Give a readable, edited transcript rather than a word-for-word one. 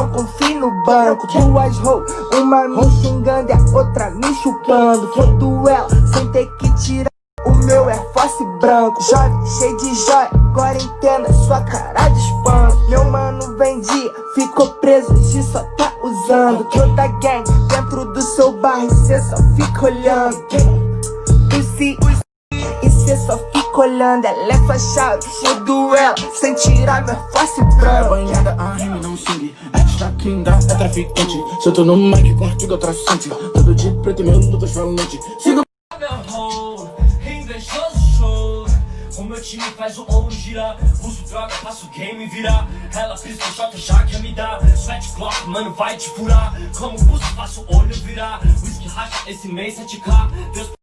não confie no banco. Duas roupas, uma me xingando e a outra me chupando. Todo ela sem ter que tirar. O meu Air Force branco, jovem, cheio de joia. Agora entenda sua cara de espanto. Meu mano vendia, ficou preso, hoje só tá usando. Toda gang dentro do seu bairro, cê só fica olhando. E cê só fica olhando. Ela é fachada, tudo ela sem tirar meu Air Force branco. Banhada, a rime não xingue. Está quinda, é traficante. Se eu tô no mic, corto que eu traçante. Todo de preto e meu lutas falante. Sigo o meu time faz o ouro girar. Uso droga, faço o game virar. Ela pisca o shot, já quer me dar. Sweat clock, mano, vai te furar. Como busto, faço o olho virar. Whisky racha esse mês 7K. Deus